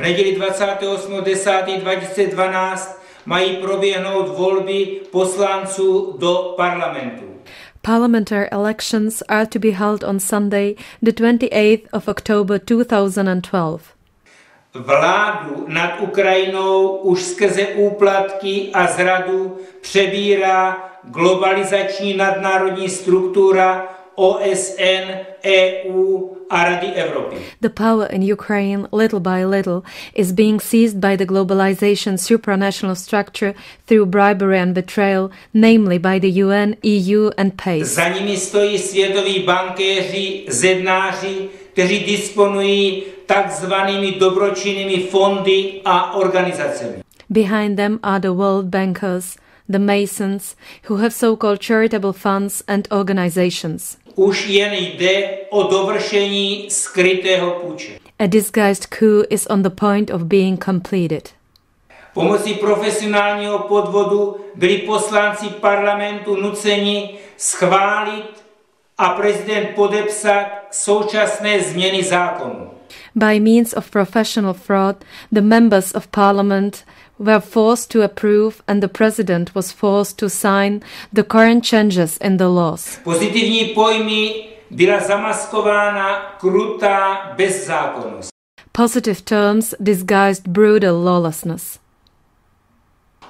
neděli 28.10.2012 mají proběhnout volby poslanců do parlamentu. Parliamentary elections are to be held on Sunday, the 28th of October 2012. Vládu nad Ukrajinou už skrze úplatky a zradu přebírá globalizační nadnárodní struktura OSN, EU a Rady Evropy. The power in Ukraine, little by little, is being seized by the globalization supranational structure through bribery and betrayal, namely by the UN, EU and PACE. Za nimi stojí světoví bankéři, zednáři, kteří disponují takzvanými dobročinnými fondy a organizacemi. Behind them are the world bankers, the Masons, who have so-called charitable funds and organizations. Už jen jde o dovršení skrytého puče. A disguised coup is on the point of being completed. Pomocí profesionálního podvodu byli poslanci parlamentu nuceni schválit a prezident podepsat současné změny zákonů. By means of professional fraud, the members of parliament were forced to approve and the president was forced to sign the current changes in the laws. Pozitivní pojmy byla zamaskována krutá bezzákonnost. Positive terms disguised brutal lawlessness.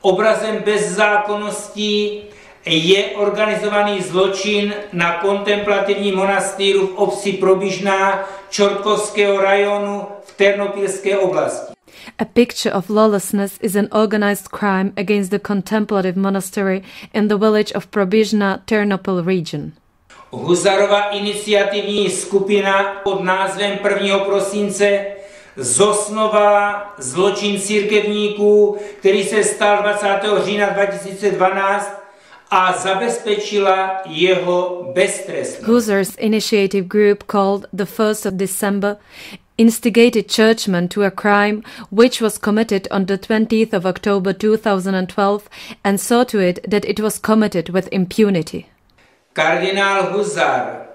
Obrazem bezzákonnosti je organizovaný zločin na kontemplativní monastýru v obci Probižná Čortkovského rajonu v Ternopilské oblasti. A picture of lawlessness is an organized crime against the contemplative monastery in the village of Probizhna, Ternopil region. Huzarova iniciativní skupina pod názvem 1. prosince zosnovala zločin církevníků, který se stal 20. října 2012 a zabezpečila jeho beztrestnost. Huzar's initiative group called the 1st of December instigated churchmen to a crime which was committed on the 20th of October 2012 and saw to it that it was committed with impunity. Kardinál Huzar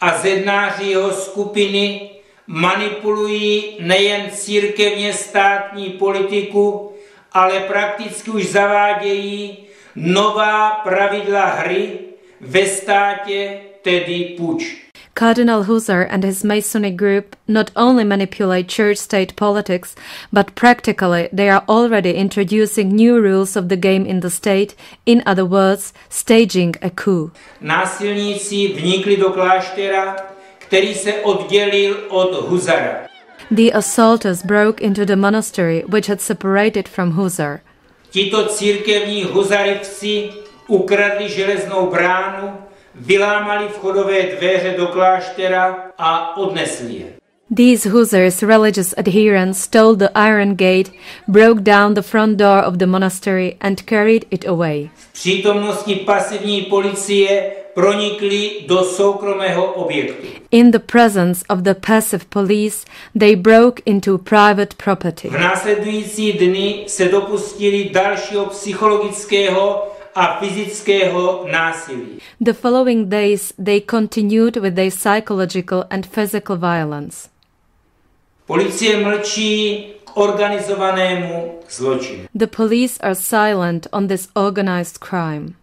a zednáři jeho skupiny manipulují nejen církevně státní politiku, ale prakticky už zavádějí nová pravidla hry ve státě, tedy puč. Cardinal Huzar and his Masonic group not only manipulate church-state politics, but practically they are already introducing new rules of the game in the state, in other words, staging a coup. Násilníci vnikli do kláštera, který se oddělil od Huzara. The assaulters broke into the monastery which had separated from Huzar. Tito církevní huzarivci ukradli železnou bránu, vylámali vchodové dveře do kláštera a odnesli je. These Huzars' religious adherents stole the iron gate, broke down the front door of the monastery and carried it away. V přítomnosti pasivní policie pronikli do soukromého objektu. In the presence of the passive police, they broke into private property. V následující dny se dopustili dalšího psychologického a fyzického násilí. The following days, they continued with their psychological and physical violence. Policie mlčí k organizovanému zločinu. The police are silent on this organized crime.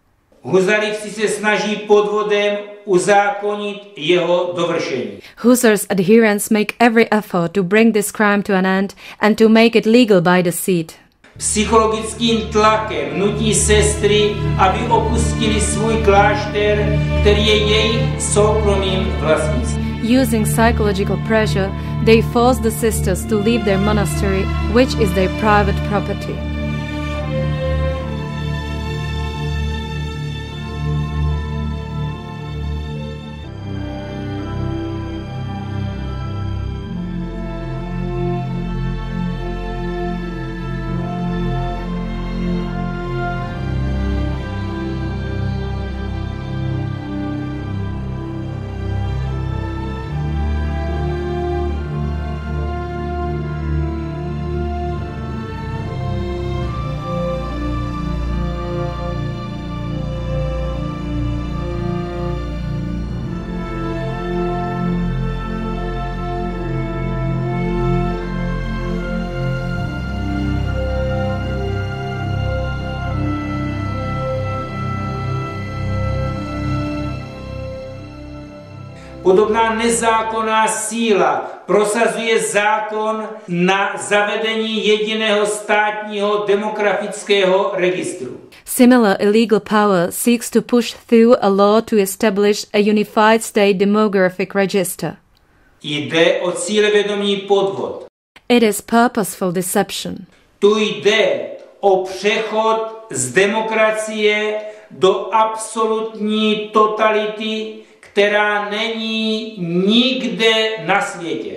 Huzarivci se snaží podvodem uzákonit jeho dovršení. Huzar's adherents make every effort to bring this crime to an end and to make it legal by deceit. Psychologickým tlakem nutí sestry, aby opustili svůj klášter, který je jejich soukromým vlastnictvím. Using psychological pressure, they force the sisters to leave their monastery, which is their private property. Podobná nezákonná síla prosazuje zákon na zavedení jediného státního demografického registru. Similar illegal power seeks to push through a law to establish a unified state demographic register. Jde o cílevědomý podvod. It is purposeful deception. Tu jde o přechod z demokracie do absolutní totality, která není nikde na světě.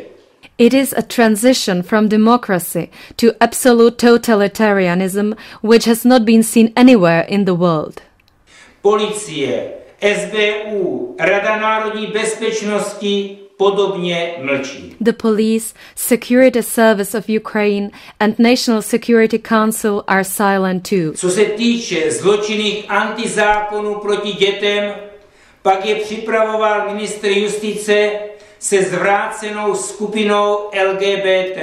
It is a transition from democracy to absolute totalitarianism, which has not been seen anywhere in the world. Policie, SBU, Rada národní bezpečnosti podobně mlčí. The police, Security Service of Ukraine and National Security Council are silent too. Co se týče zločinných antizákonů proti dětem, pak je připravoval ministr justice se zvrácenou skupinou LGBT.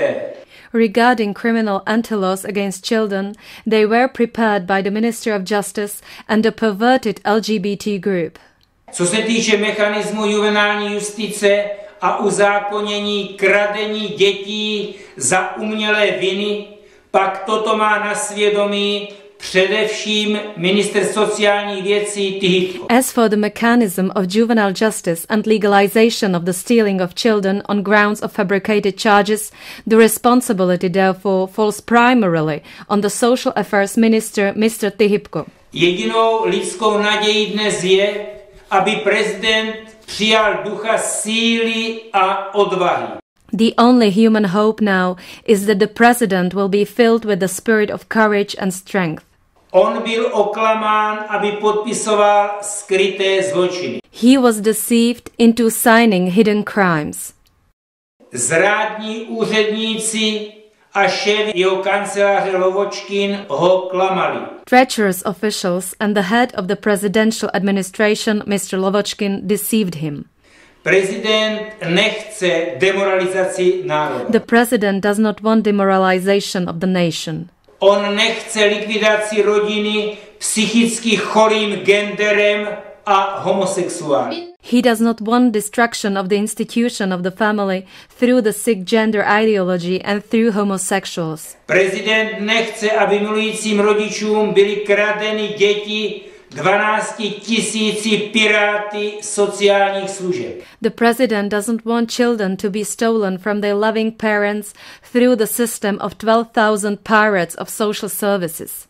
Regarding criminal anti-laws against children, they were prepared by the Minister of Justice and a perverted LGBT group. Co se týče mechanismu juvenální justice a uzákonění kradení dětí za umělé viny, pak toto má na svědomí především ministr sociálních věcí Tyhitko. As for the mechanism of juvenile justice and legalization of the stealing of children on grounds of fabricated charges, the responsibility therefore falls primarily on the social affairs minister Mr. Tyhitko. Jedinou lidskou nadějí dnes je, aby prezident přijal ducha síly a odvahy. The only human hope now is that the president will be filled with the spirit of courage and strength. On byl oklamán, aby podpisoval skryté zločiny. He was deceived into signing hidden crimes. Zrádní úředníci a šéf jeho kanceláře Lovočkin ho klamali. Treacherous officials and the head of the presidential administration, Mr. Lovochkin, deceived him. Prezident nechce demoralizaci národa. The president does not want demoralization of the nation. On nechce likvidaci rodiny psychicky chorým genderem a homosexuálem. He does not want destruction of the institution of the family through the sick gender ideology and through homosexuals. Prezident nechce, aby milujícím rodičům byly kradeny děti 12 000 piráty sociálních služeb. The president doesn't want children to be stolen from their loving parents through the system of 12,000 pirates of social services.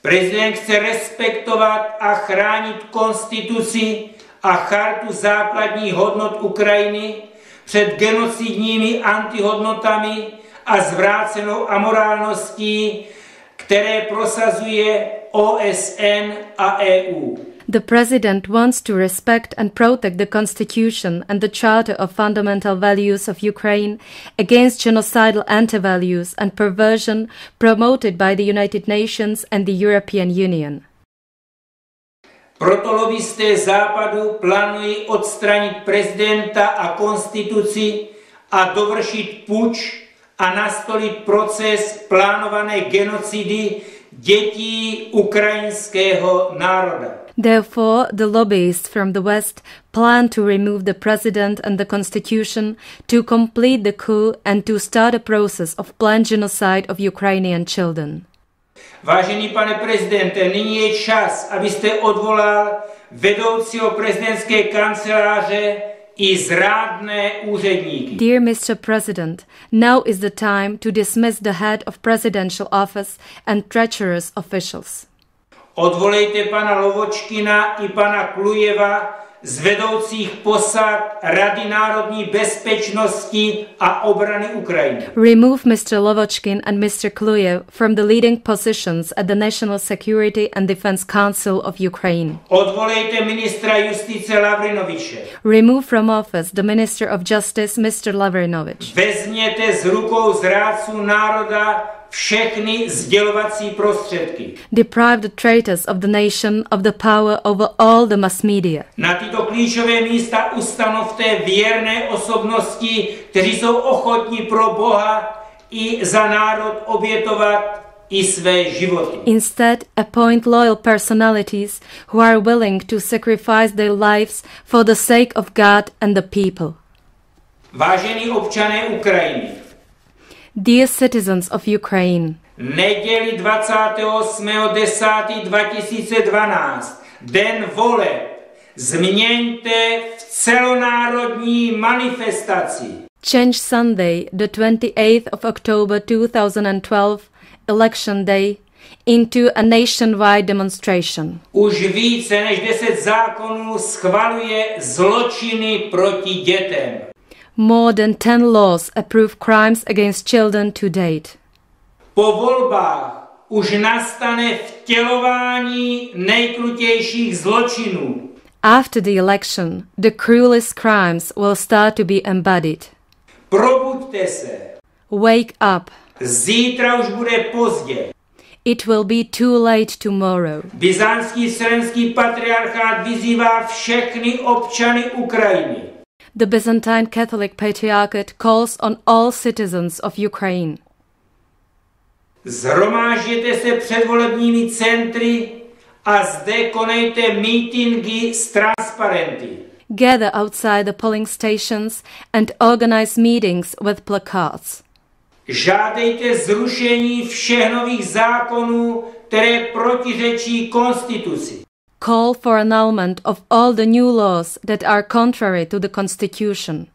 Prezident chce respektovat a chránit konstituci a chartu základních hodnot Ukrajiny před genocidními antihodnotami a zvrácenou amorálností, které prosazuje OSN a EU. The president wants to respect and protect the constitution and the charter of fundamental values of Ukraine against genocidal anti-values and perversion promoted by the United Nations and the European Union. Proto lobbysté Západu plánují odstranit prezidenta a konstituci a dovršit puč a nastolit proces plánované genocidy dětí ukrajinského národa. Therefore, the lobbyists from the West plan to remove the president and the constitution, to complete the coup and to start a process of planned genocide of Ukrainian children. Vážený pane prezidente, nyní je čas, abyste odvolal vedoucího prezidentské kanceláře i zrádné úředníky. Dear Mr. President, now is the time to dismiss the head of presidential office and treacherous officials. Odvolejte pana Lovočkina i pana Klujeva z vedoucích posad Rady národní bezpečnosti a obrany Ukrajiny. Remove Mr. Lovochkin and Mr. Kluyev from the leading positions at the National Security and Defense Council of Ukraine. Odvolejte ministra justice Lavrinoviče. Remove from office the Minister of Justice, Mr. Lavrinovich. Vezměte z rukou zrádců národa všechny sdělovací prostředky. Deprive the traitors of the nation of the power over all the mass media. Na tyto klíčové místa ustanovte věrné osobnosti, kteří jsou ochotní pro Boha i za národ obětovat i své životy. Instead, appoint loyal personalities who are willing to sacrifice their lives for the sake of God and the people. Vážení občané Ukrajiny, Dear citizens of Ukraine, neděli 28.10.2012, den voleb, změňte v celonárodní manifestaci. change Sunday, the 28th of October 2012, Election Day, into a nationwide demonstration. Už více než 10 zákonů schvaluje zločiny proti dětem. More than 10 laws approve crimes against children to date. Po volbách už nastane vtělování nejkrutějších zločinů. After the election, the cruelest crimes will start to be embodied. Probuďte se. Wake up. Zítra už bude pozdě. It will be too late tomorrow. Byzantský vselenský patriarchát vyzývá všechny občany Ukrajiny. The Byzantine Catholic Patriarchate calls on all citizens of Ukraine. Shromážděte se před volebními centry a zde konejte mítingy s transparenty. Gather outside the polling stations and organize meetings with placards. Žádejte zrušení všech nových zákonů, které protiřečí konstituci. Call for annulment of all the new laws that are contrary to the Constitution.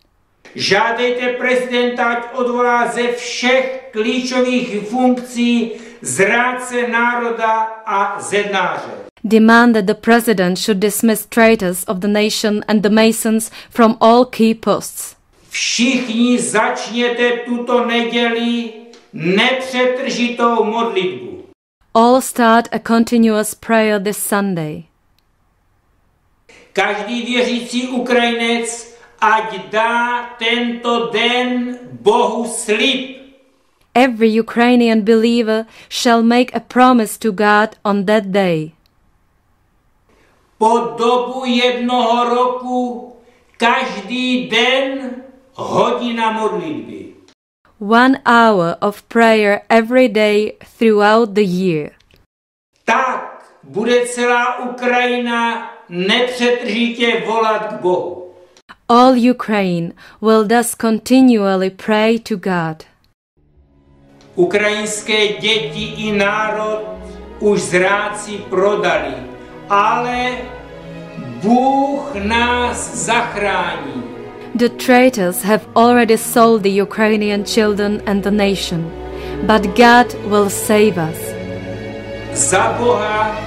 Žádejte prezidenta, ať odvolá ze všech klíčových funkcí zrádce národa a zednáře. Demand that the president should dismiss traitors of the nation and the Masons from all key posts. Všichni začněte tuto neděli nepřetržitou modlitbu. All start a continuous prayer this Sunday. Každý věřící Ukrajinec ať dá tento den Bohu slib. Every Ukrainian believer shall make a promise to God on that day. Po dobu 1 roku každý den hodina modlitby. 1 hour of prayer every day throughout the year. Tak bude celá Ukrajina nepřetržitě volat k Bohu. All Ukraine will thus continually pray to God. Ukrajinské děti i národ už zrádci prodali, ale Bůh nás zachrání. The traitors have already sold the Ukrainian children and the nation, but God will save us. Za Boha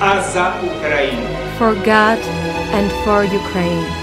a za Ukrajinu. For God and for Ukraine.